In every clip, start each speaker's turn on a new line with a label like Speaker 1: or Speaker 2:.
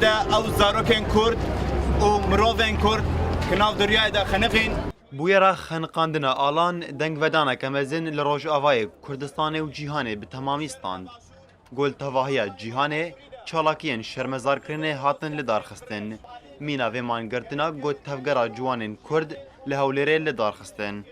Speaker 1: او زاروکن کرد و مروفن کرد کناو دریای دا خنقین
Speaker 2: بویرا خنقاندنا آلان دنگ ودانا کمزن لروج آوای کردستان و جیهانه به تمامی ستاند. گل تواهی جیهانه چالاکین شرمزار کرنه هاتن لدار خستن. مینا و مانگرتنا گل تفگرا جوانن کرد لهولره لدار خستن.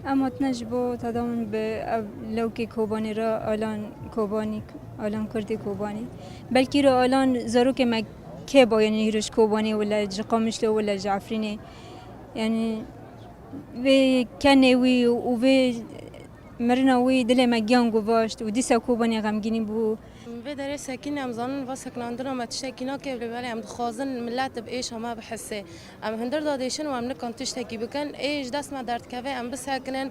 Speaker 3: اما تنجبو تدامن به لوکی کوبانی را آلان کوبانی آلان کردی کوبانی بلکی را آلان زاروک مکه با یعنی هیروش کوبانی ولا جقامشلو ولا جعفرینه یعنی و کنه وی و مرنا وی دل مگیان گواشت و دیسا کوبانی غمگینی بو
Speaker 4: في داري ساكنين أم ظنن بس عندنا ما تشتكينا كيف بالي أم خازن ملات بإيش ما بحسه أم هندر داديشن وأم نكون تشتكي بكن إيش داس ما دارت كفي أم بس هكنن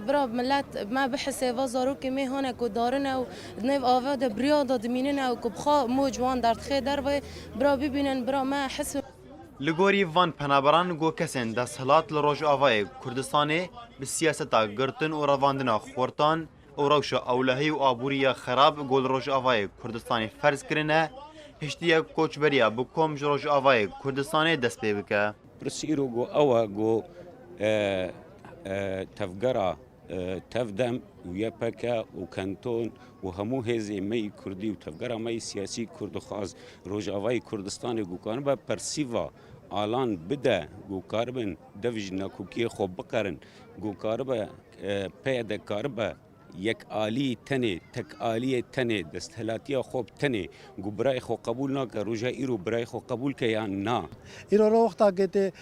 Speaker 4: برا ملات ما بحسه وزارو كمي هنا كدارنا ودنيف آوا ده برياضة دميننا وكبخا موجوان دارت خي دربه برا ببينن برا ما حس
Speaker 2: لگوری وان پنابران گو کسین دست هلات لروج آوای کردستانه به سیاستا گرتن و رواندنا خورتان و روش اولهی و آبوری خراب گل روج آوای کردستانی فرض کرنه هشتیا کوچبریا بکم روج آوای کردستانی دست پی بکه
Speaker 5: برسیرو گو اوا گو تفگرا تفدم و یپکا و کنتون و همو هزی می کردی و تفگرا می سیاسی کرد خواز روج آوای کردستانی گو کان با پرسیوا آلان بده گو کاربن دوج نکوکی خوب بکرن گو کاربا پیاده کاربا یک آلی تنه تک آلی تنه دستهلاتی خوب تنه گو برای خو قبول نکه روجا ایرو برای خو قبول که یا نه
Speaker 6: ایرو رو وقتا که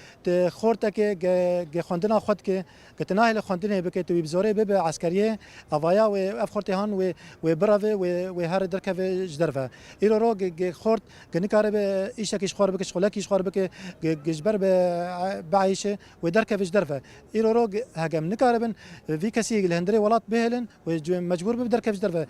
Speaker 6: خورتا که خواندنا خود که تناهل خواندنه بکه تو بزوره به عسکریه اوایا و افخورتی هان و براوه و هر درکه جدرفه ایرو رو که خورد که نکاره به ایشکیش خوار بکه شغلکیش خوار بکه جبر به بعیشه و درکه جدرفه ایرو رو هجم نکاره بن وی کسی الهندری ولات بهلن و مجبور به درکه جدرفه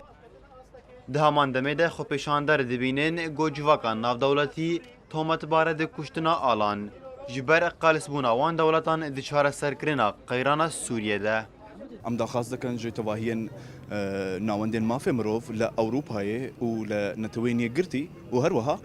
Speaker 2: دهمان دمیده خو پیشاندار دبینن گوجواکان ناو دولتی تومت بارد کشتنا آلان جبر قالس بونا وان دولتان دچار سرکرنا قیرانا سوریه ده
Speaker 7: ام داخواست دکن جو تواهین ناوندین مافی مروف لأوروپای و لنتوینی گرتی و هر وها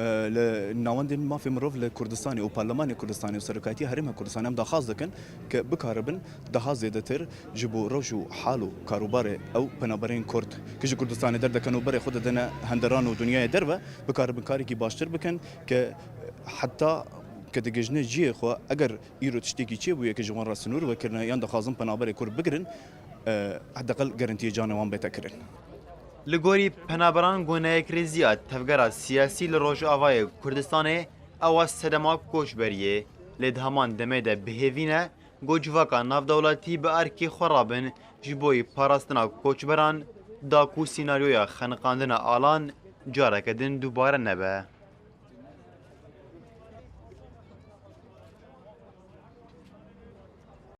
Speaker 7: لناوندین مافی مروف لکردستانی و پارلمان کردستانی و سرکاتی هرم کردستانی ام داخواست دکن که بکاربن ده زیاده تر جبو روشو حالو کاروبار او پنابرین کرد که جو کردستانی در دکن و برای خود دنا هندران و دنیای دربه بکاربن کاری کی باشتر بکن که حتی که دگجنه جیه خو اگر ایرو تشتکی چه بویه که جوان راسنور وکرنا یان دخوازم پنابر کور بگرن حداقل گارانتی جانوان بتکرن
Speaker 2: لگوری پنابران گونه کریزیات تفگرات سیاسی لروج آوای کردستان اواز سدما کوچبریه لدهمان دمیده بهوینه گوجواکا ناو دولتی به ارکی خرابن جبوی پاراستنا کوچبران داکو سیناریویا خنقاندن آلان جارکدن دوباره نبه